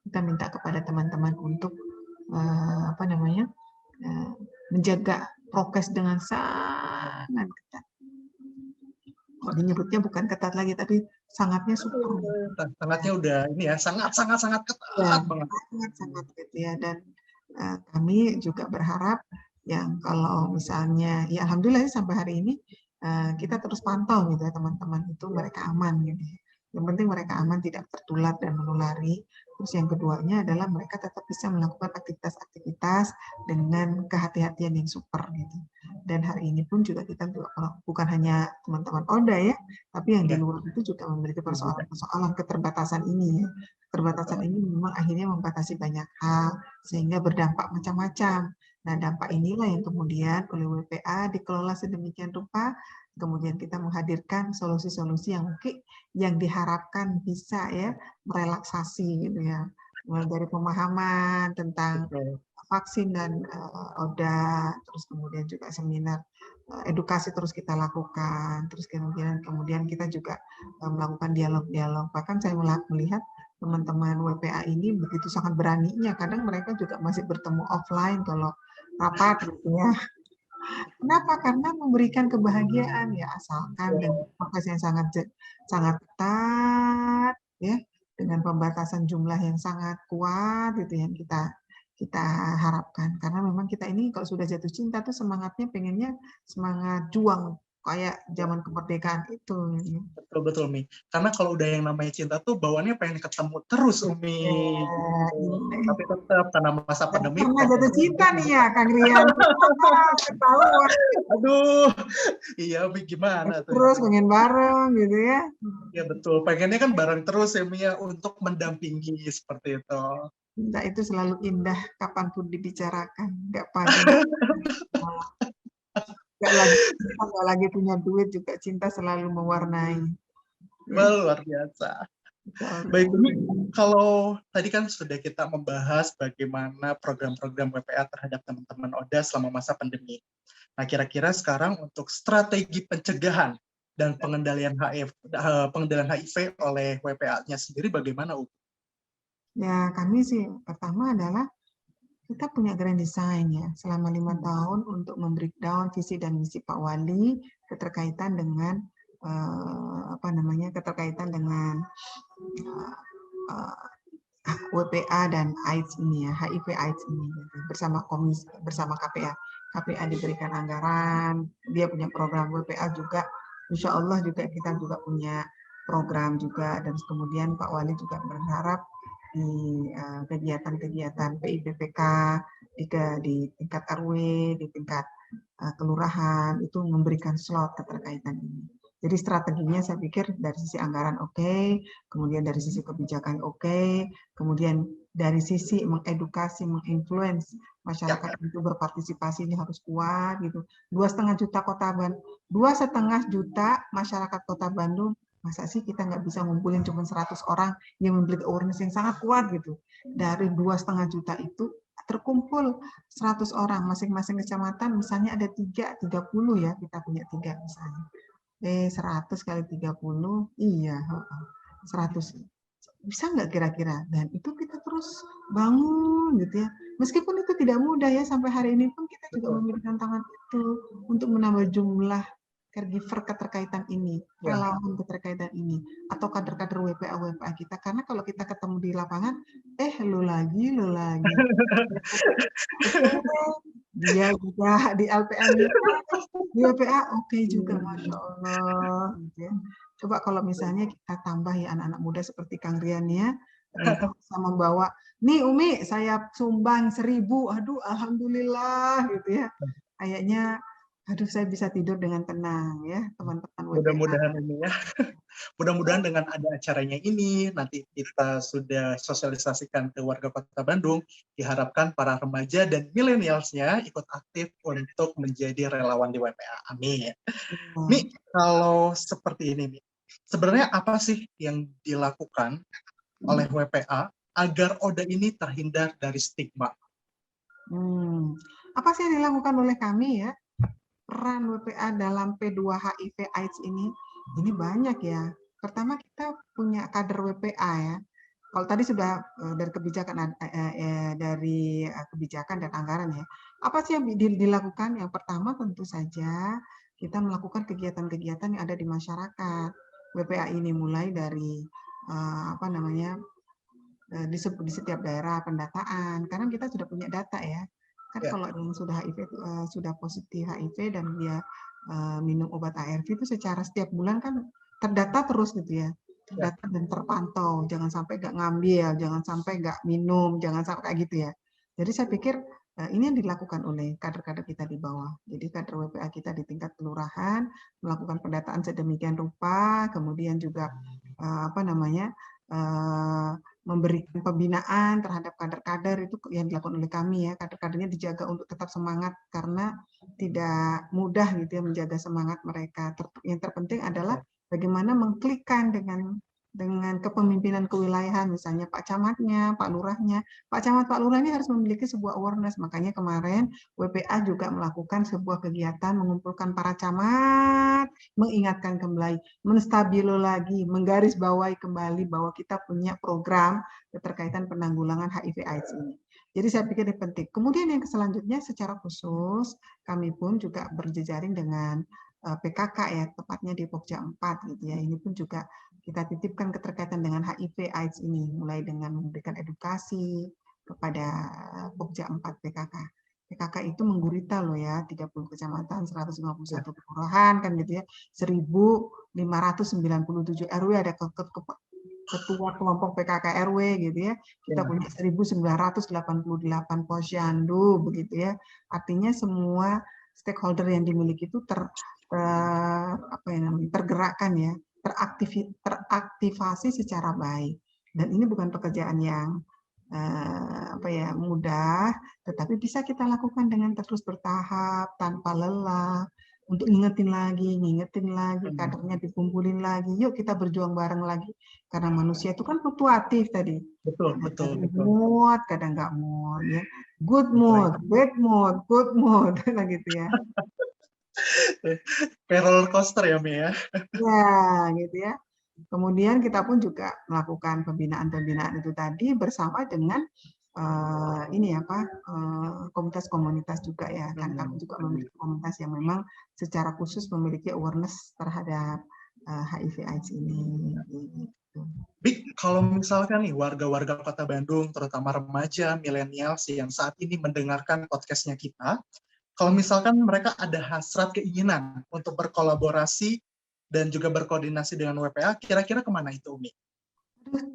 kita minta kepada teman-teman untuk menjaga prokes dengan sangat ketat. Kok dinyebutnya bukan ketat lagi, tapi sangatnya super. Sangatnya udah ini ya, sangat ketat banget. Sangat gitu ya. Dan kami juga berharap yang kalau misalnya ya alhamdulillah sampai hari ini kita terus pantau gitu ya, teman-teman itu mereka aman gitu. Yang penting mereka aman, tidak tertular dan menulari. Terus yang keduanya adalah mereka tetap bisa melakukan aktivitas-aktivitas dengan kehati-hatian yang super gitu. Dan hari ini pun juga kita bukan hanya teman-teman Oda ya, tapi yang di luar itu juga memiliki persoalan keterbatasan ini ya. Keterbatasan ini memang akhirnya membatasi banyak hal sehingga berdampak macam-macam. Nah, dampak inilah yang kemudian oleh WPA dikelola sedemikian rupa kemudian kita menghadirkan solusi-solusi yang mungkin yang diharapkan bisa ya merelaksasi gitu ya, mulai dari pemahaman tentang Betul. vaksin dan ODA, terus kemudian juga seminar edukasi terus kita lakukan, terus kemudian kita juga melakukan dialog-dialog. Bahkan saya melihat teman-teman WPA ini begitu sangat beraninya, kadang mereka juga masih bertemu offline kalau rapat gitu ya. Kenapa? Karena memberikan kebahagiaan ya, asalkan dengan prokes yang sangat sangat ketat ya, dengan pembatasan jumlah yang sangat kuat gitu yang kita harapkan. Karena memang kita ini kalau sudah jatuh cinta tuh semangatnya pengennya semangat juang kayak zaman kemerdekaan itu. Gitu. Betul betul Mi. Karena kalau udah yang namanya cinta tuh bawaannya pengen ketemu terus Umi. Tapi tetap karena masa pandemi Pernah jatuh cinta nih ya Kang Rian. Ketahuan. Aduh, iya Mi gimana tuh? Terus pengen bareng gitu ya. Ya betul, pengennya kan bareng terus ya Mi ya untuk mendampingi seperti itu. Cinta itu selalu indah kapanpun dibicarakan, nggak pandang. Nggak lagi punya duit juga cinta selalu mewarnai. Ya. Luar biasa. Baik, Umi, kalau tadi kan sudah kita membahas bagaimana program-program WPA terhadap teman-teman ODA selama masa pandemi. Nah, kira-kira sekarang untuk strategi pencegahan dan pengendalian HIV oleh WPA-nya sendiri bagaimana, Umi? Ya, kami sih pertama adalah kita punya grand design ya selama 5 tahun untuk membreakdown visi dan misi Pak Wali keterkaitan dengan keterkaitan dengan WPA dan AIDS ini ya, HIV AIDS ini gitu. bersama KPA. KPA diberikan anggaran, dia punya program WPA juga. Insya Allah juga kita juga punya program juga, dan kemudian Pak Wali juga berharap di kegiatan-kegiatan PIPPK di tingkat RW, di tingkat kelurahan itu memberikan slot keterkaitan ini. Jadi strateginya saya pikir dari sisi anggaran oke, kemudian dari sisi kebijakan oke, kemudian dari sisi mengedukasi, menginfluence masyarakat itu berpartisipasi ini harus kuat gitu. 2,5 juta masyarakat Kota Bandung, masa sih kita nggak bisa ngumpulin cuma 100 orang yang memiliki awareness yang sangat kuat gitu. Dari 2,5 juta itu terkumpul 100 orang, masing-masing kecamatan misalnya ada 30 ya, kita punya 3 misalnya. 100 kali 30, iya, 100. Bisa nggak kira-kira? Dan itu kita terus bangun gitu ya. Meskipun itu tidak mudah ya, sampai hari ini pun kita juga memiliki tantangan itu untuk menambah jumlah caregiver keterkaitan ini, relawan keterkaitan ini, atau kader-kader WPA kita. Karena kalau kita ketemu di lapangan, lu lagi. Dia juga di LPM, di WPA oke juga, Masya Allah. Gitu ya. Coba kalau misalnya kita tambah ya anak-anak muda seperti Kang Rian ya, ternyata bisa membawa, nih Umi saya sumbang 1.000, aduh alhamdulillah gitu ya. Kayaknya aduh saya bisa tidur dengan tenang ya teman-teman WPA. Mudah-mudahan ini ya. Mudah-mudahan dengan ada acaranya ini, nanti kita sudah sosialisasikan ke warga Kota Bandung, diharapkan para remaja dan milenialsnya ikut aktif untuk menjadi relawan di WPA. Amin. Mi, kalau seperti ini, Mi, sebenarnya apa sih yang dilakukan oleh WPA agar ODA ini terhindar dari stigma? Apa sih yang dilakukan oleh kami ya? Peran WPA dalam P2 HIV AIDS ini banyak ya. Pertama kita punya kader WPA ya. Kalau tadi sudah dari kebijakan dan anggaran ya. Apa sih yang dilakukan? Yang pertama tentu saja kita melakukan kegiatan-kegiatan yang ada di masyarakat. WPA ini mulai dari di setiap daerah pendataan. Karena kita sudah punya data ya. Kan kalau yang sudah HIV sudah positif HIV dan dia minum obat ARV itu secara setiap bulan kan terdata terus gitu ya, terdata dan terpantau, jangan sampai nggak ngambil, jangan sampai nggak minum, jangan sampai kayak gitu ya. Jadi saya pikir ini yang dilakukan oleh kader-kader kita di bawah. Jadi kader WPA kita di tingkat kelurahan melakukan pendataan sedemikian rupa, kemudian juga memberikan pembinaan terhadap kader-kader itu yang dilakukan oleh kami ya. Kader-kadernya dijaga untuk tetap semangat karena tidak mudah gitu ya menjaga semangat mereka. Yang terpenting adalah bagaimana mengklikkan dengan kepemimpinan kewilayahan, misalnya Pak Camatnya, Pak Lurahnya. Pak Camat, Pak Lurah ini harus memiliki sebuah awareness. Makanya kemarin WPA juga melakukan sebuah kegiatan mengumpulkan para camat, mengingatkan kembali, menstabilo lagi, menggarisbawahi kembali bahwa kita punya program keterkaitan penanggulangan HIV/AIDS ini. Jadi saya pikir ini penting. Kemudian yang selanjutnya secara khusus kami pun juga berjejaring dengan PKK ya, tepatnya di Pokja 4 gitu ya. Ini pun juga kita titipkan keterkaitan dengan HIV/AIDS ini, mulai dengan memberikan edukasi kepada Pokja 4 PKK. PKK itu menggurita loh ya, 30 kecamatan, 151 kelurahan kan gitu ya, 1.597 RW ada ketua kelompok PKK RW gitu ya. Kita punya 1.988 posyandu begitu ya. Artinya semua stakeholder yang dimiliki itu tergerakkan ya, teraktivasi secara baik. Dan ini bukan pekerjaan yang mudah, tetapi bisa kita lakukan dengan terus bertahap, tanpa lelah, untuk ngingetin lagi, kadernya dikumpulin lagi, yuk kita berjuang bareng lagi. Karena manusia itu kan fluktuatif tadi. Betul. Mood, kadang nggak mood, ya. Good mood, bad mood, good mood, gitu ya. Kayak roller coaster ya, Mi ya. Ya, gitu ya. Kemudian kita pun juga melakukan pembinaan-pembinaan itu tadi bersama dengan komunitas-komunitas juga ya. Kan kami juga memiliki komunitas yang memang secara khusus memiliki awareness terhadap HIV/AIDS ini. Gitu. Bik, kalau misalkan nih warga-warga Kota Bandung, terutama remaja, milenial yang saat ini mendengarkan podcastnya kita, kalau misalkan mereka ada hasrat keinginan untuk berkolaborasi dan juga berkoordinasi dengan WPA, kira-kira kemana itu, Umi?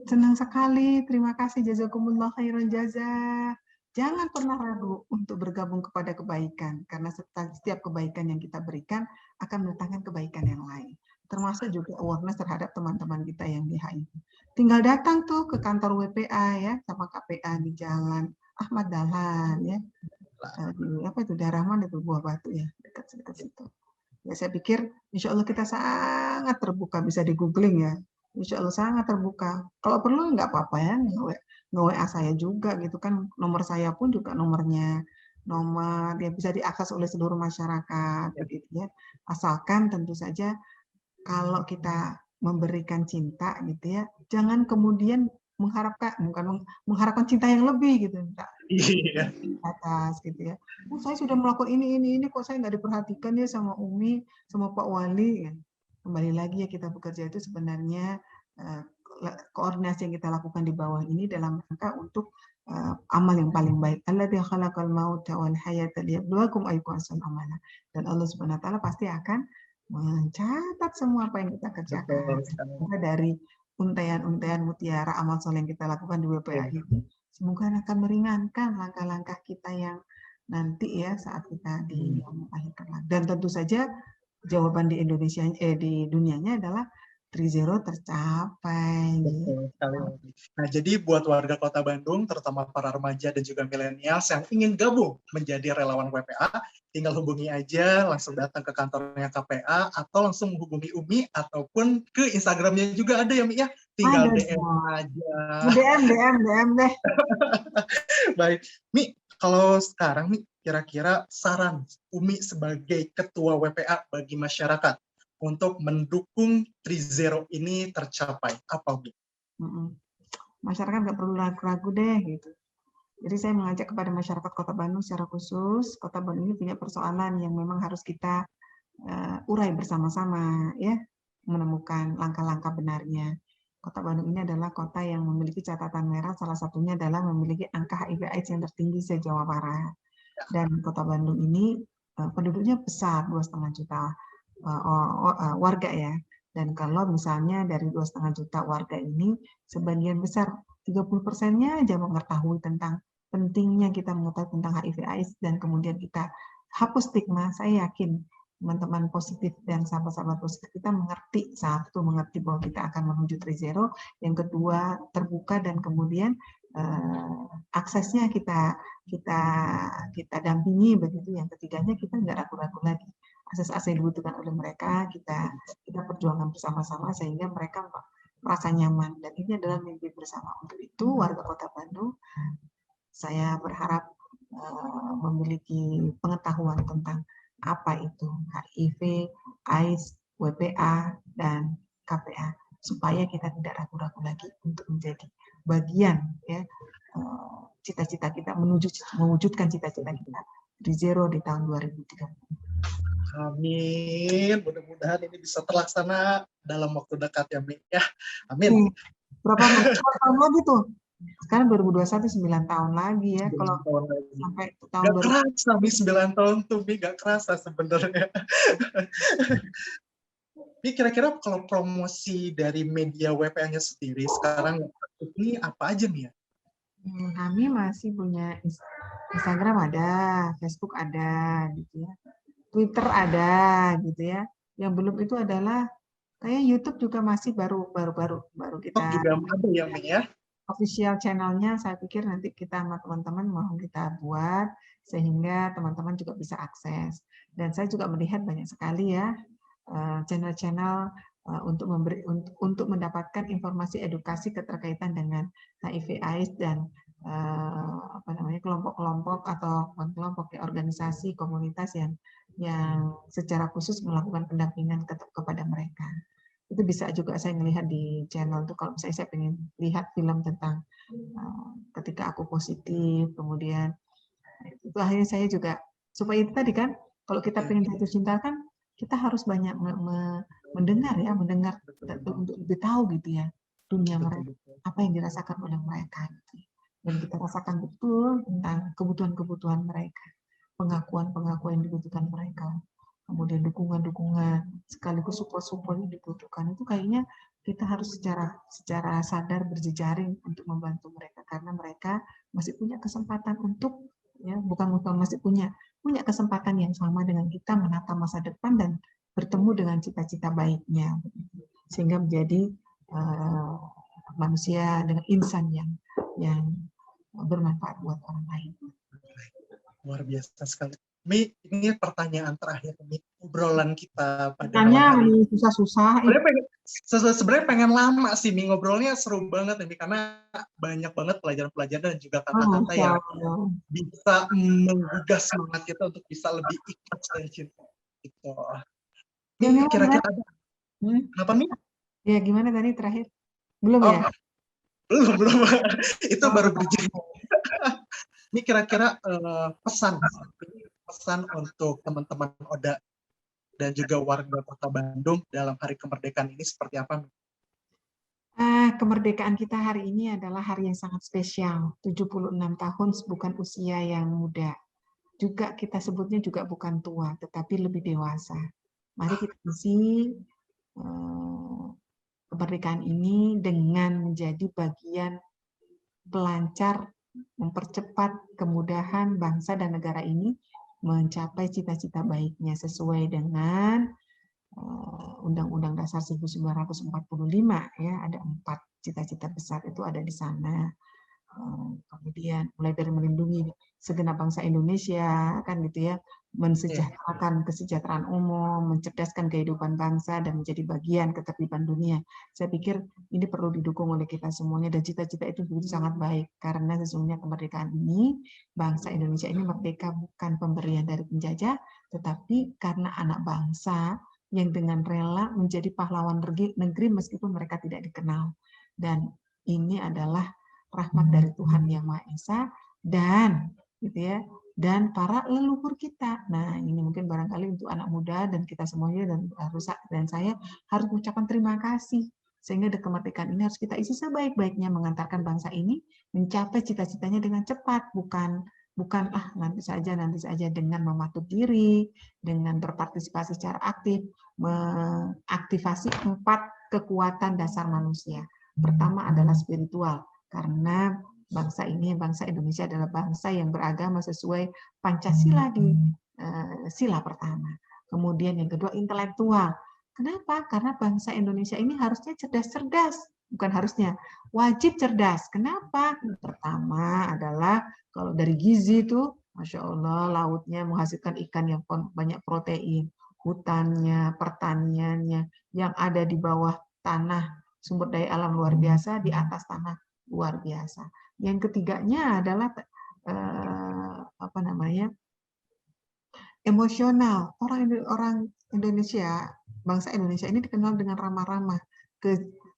Senang sekali, terima kasih, jazakumullah khairan jazah. Jangan pernah ragu untuk bergabung kepada kebaikan, karena setiap kebaikan yang kita berikan akan mendatangkan kebaikan yang lain. Termasuk juga awareness terhadap teman-teman kita yang di HIV. Tinggal datang tuh ke kantor WPA ya, sama KPA di Jalan Ahmad Dahlan ya. Di daerah mana itu, Buah Batu ya, dekat situ. Ya saya pikir insya Allah kita sangat terbuka, bisa di googling ya. Insya Allah sangat terbuka. Kalau perlu nggak apa-apa ya, nge-WA saya juga gitu kan. Nomor saya pun juga nomor yang bisa diakses oleh seluruh masyarakat begitu ya. Asalkan tentu saja kalau kita memberikan cinta gitu ya, jangan kemudian mengharapkan cinta yang lebih gitu. Iya. Atas gitu ya. Saya sudah melakukan ini kok saya nggak diperhatikan ya sama Umi, sama Pak Wali. Kembali lagi ya, kita bekerja itu sebenarnya koordinasi yang kita lakukan di bawah ini dalam rangka untuk amal yang paling baik. Alladzi khalaqal mauta wal hayata liyabluwakum ayyukum ahsanu amala. Dan Allah Subhanahu wa taala pasti akan mencatat semua apa yang kita kerjakan. Dari untaian-untaian mutiara amal soleh yang kita lakukan di WPA ini, semoga akan meringankan langkah-langkah kita yang nanti ya saat kita di akhir. Dan tentu saja jawaban di Indonesia di dunianya adalah 3-0 tercapai. Betul sekali. Nah, jadi buat warga Kota Bandung, terutama para remaja dan juga milenial yang ingin gabung menjadi relawan WPA, tinggal hubungi aja, langsung datang ke kantornya KPA, atau langsung menghubungi Umi, ataupun ke Instagramnya juga ada ya, Mi ya. Tinggal Ada DM aja. DM deh. Baik, Mi, kalau sekarang nih, kira-kira saran Umi sebagai ketua WPA bagi masyarakat untuk mendukung 3-0 ini tercapai, apa Umi? Masyarakat nggak perlu ragu-ragu deh gitu. Jadi saya mengajak kepada masyarakat Kota Bandung secara khusus, Kota Bandung ini punya persoalan yang memang harus kita urai bersama-sama ya, menemukan langkah-langkah benarnya. Kota Bandung ini adalah kota yang memiliki catatan merah, salah satunya adalah memiliki angka HIV/AIDS yang tertinggi se-Jawa Barat. Dan Kota Bandung ini penduduknya besar, 2,5 juta warga ya. Dan kalau misalnya dari 2,5 juta warga ini, sebagian besar 30%-nya aja mengetahui tentang pentingnya kita mengetahui tentang HIV/AIDS dan kemudian kita hapus stigma, saya yakin teman-teman positif dan sahabat-sahabat positif kita mengerti bahwa kita akan menuju 3-0, yang kedua terbuka, dan kemudian aksesnya kita dampingi begitu. Yang ketiganya kita nggak ragu-ragu lagi. Akses dibutuhkan oleh mereka, kita perjuangkan bersama-sama sehingga mereka merasa nyaman, dan ini adalah mimpi bersama. Untuk itu warga Kota Bandung, saya berharap memiliki pengetahuan tentang apa itu HIV, AIDS, WPA, dan KPA, supaya kita tidak ragu-ragu lagi untuk menjadi bagian ya cita-cita kita, mewujudkan cita-cita kita di zero di tahun 2030. Amin. Mudah-mudahan ini bisa terlaksana dalam waktu dekat ya, Mi. Ya, amin. Berapa tahun lagi tuh? Sekarang 2021 9 tahun lagi ya. Kalau sampai tahun gak kerasa, Mi, 9 tahun tuh, Mi, gak kerasa sebenarnya. Mi, kira-kira kalau promosi dari media WPA-nya sendiri sekarang ini apa aja, Mi? Kami masih punya Instagram ada, Facebook ada, gitu ya. Twitter ada, gitu ya. Yang belum itu adalah kayak YouTube juga masih baru kita. Juga ada ya, Mi, ya. Official channelnya saya pikir nanti kita sama teman-teman mau kita buat sehingga teman-teman juga bisa akses. Dan saya juga melihat banyak sekali ya channel-channel untuk mendapatkan informasi edukasi keterkaitan dengan HIV/AIDS dan kelompok-kelompok atau kelompok organisasi komunitas yang secara khusus melakukan pendampingan kepada mereka. Itu bisa juga saya melihat di channel itu. Kalau misalnya saya pengen lihat film tentang ketika aku positif, kemudian itu akhirnya saya juga supaya itu tadi kan, kalau kita pengen jatuh cinta kan kita harus banyak mendengar untuk lebih tahu gitu ya dunia mereka, apa yang dirasakan oleh mereka gitu. Dan kita rasakan betul tentang kebutuhan-kebutuhan mereka, pengakuan-pengakuan yang dibutuhkan mereka, kemudian dukungan-dukungan sekaligus support yang dibutuhkan. Itu kayaknya kita harus secara sadar berjejaring untuk membantu mereka, karena mereka masih punya kesempatan untuk bukan masih punya kesempatan yang sama dengan kita menata masa depan dan bertemu dengan cita-cita baiknya, sehingga menjadi manusia dengan insan yang bermanfaat buat orang lain. Luar biasa sekali. Mi, ini pertanyaan terakhir, Mi. Obrolan kita pada malam hari ini. Susah-susah. Sebenarnya pengen lama sih, Mi. Ngobrolnya seru banget, Mi. Karena banyak banget pelajaran-pelajaran dan juga kata-kata yang bisa menggugah semangat kita untuk bisa lebih ikhlas dan cinta. Gitu. Mi, kira-kira ada? Kenapa, Mi? Ya, gimana tadi terakhir? Belum ya? Belum. Itu baru berjalan. Ini kira-kira pesan untuk teman-teman Oda dan juga warga Kota Bandung dalam Hari Kemerdekaan ini seperti apa? Kemerdekaan kita hari ini adalah hari yang sangat spesial. 76 tahun bukan usia yang muda. Juga kita sebutnya juga bukan tua, tetapi lebih dewasa. Mari kita isi kemerdekaan ini dengan menjadi bagian pelancar, mempercepat kemudahan bangsa dan negara ini mencapai cita-cita baiknya sesuai dengan Undang-Undang Dasar 1945 ya, ada 4 cita-cita besar itu ada di sana. Kemudian mulai dari melindungi segenap bangsa Indonesia kan gitu ya, mensejahterakan kesejahteraan umum, mencerdaskan kehidupan bangsa dan menjadi bagian ketertiban dunia. Saya pikir ini perlu didukung oleh kita semuanya, dan cita-cita itu begitu sangat baik karena sesungguhnya kemerdekaan ini, bangsa Indonesia ini merdeka bukan pemberian dari penjajah, tetapi karena anak bangsa yang dengan rela menjadi pahlawan negeri meskipun mereka tidak dikenal. Dan ini adalah rahmat dari Tuhan Yang Maha Esa dan gitu ya, dan para leluhur kita. Nah, ini mungkin barangkali untuk anak muda dan kita semuanya dan saya harus mengucapkan terima kasih, sehingga kemerdekaan ini harus kita isi sebaik-baiknya mengantarkan bangsa ini mencapai cita-citanya dengan cepat, bukan nanti saja dengan mematuh diri, dengan berpartisipasi secara aktif, mengaktifasi 4 kekuatan dasar manusia. Pertama adalah spiritual, karena bangsa Indonesia adalah bangsa yang beragama sesuai Pancasila di sila pertama. Kemudian yang kedua intelektual. Kenapa? Karena bangsa Indonesia ini harusnya cerdas-cerdas, bukan harusnya, wajib cerdas. Kenapa? Pertama adalah kalau dari gizi itu, Masya Allah, lautnya menghasilkan ikan yang banyak protein, hutannya, pertaniannya, yang ada di bawah tanah, sumber daya alam luar biasa, di atas tanah luar biasa. Yang ketiganya adalah apa namanya, emosional. Orang Indonesia, bangsa Indonesia ini dikenal dengan ramah-ramah,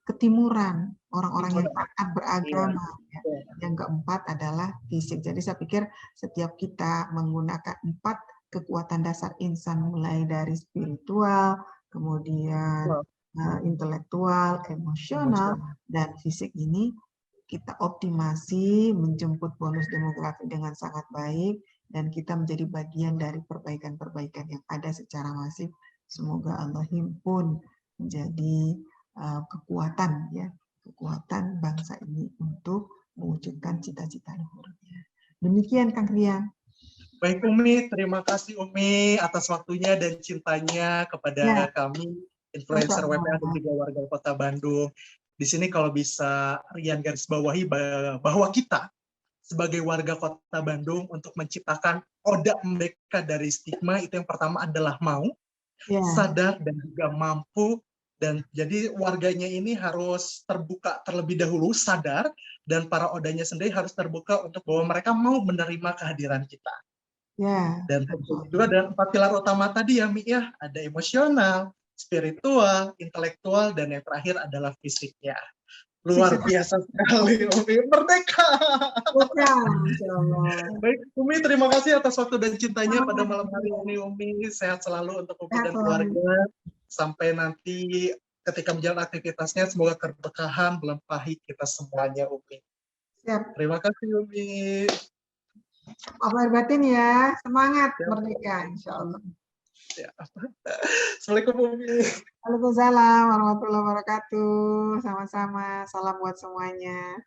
ketimuran, orang-orang yang taat beragama. Ya. Yang keempat adalah fisik. Jadi saya pikir setiap kita menggunakan 4 kekuatan dasar insan, mulai dari spiritual, kemudian intelektual, emosional, dan fisik ini, kita optimasi, menjemput bonus demografi dengan sangat baik, dan kita menjadi bagian dari perbaikan-perbaikan yang ada secara masif. Semoga Allah himpun menjadi kekuatan, ya, kekuatan bangsa ini untuk mewujudkan cita-cita luhurnya. Demikian, Kang Rian. Baik Umi, terima kasih Umi atas waktunya dan cintanya kepada kami, influencer WPA dan juga warga Kota Bandung. Di sini kalau bisa Rian garis bawahi bahwa kita sebagai warga Kota Bandung untuk menciptakan oda mereka dari stigma, itu yang pertama adalah mau, sadar dan juga mampu. Dan jadi warganya ini harus terbuka terlebih dahulu, sadar, dan para odanya sendiri harus terbuka untuk bahwa mereka mau menerima kehadiran kita. Dan tentu juga dengan 4 pilar utama tadi ya, Mi, ya, ada emosional, spiritual, intelektual, dan yang terakhir adalah fisiknya. Luar biasa sekali, Umi. Merdeka! Baik, Umi, terima kasih atas waktu dan cintanya pada malam hari ini, Umi. Sehat selalu untuk Umi dan keluarga. Sampai nanti ketika menjalani aktivitasnya, semoga keberkahan melimpahi kita semuanya, Umi. Siap. Terima kasih, Umi. Lahir batin ya, semangat merdeka, insya Allah. Ya. Assalamualaikum Umi. Waalaikumsalam warahmatullahi wabarakatuh. Sama-sama, salam buat semuanya.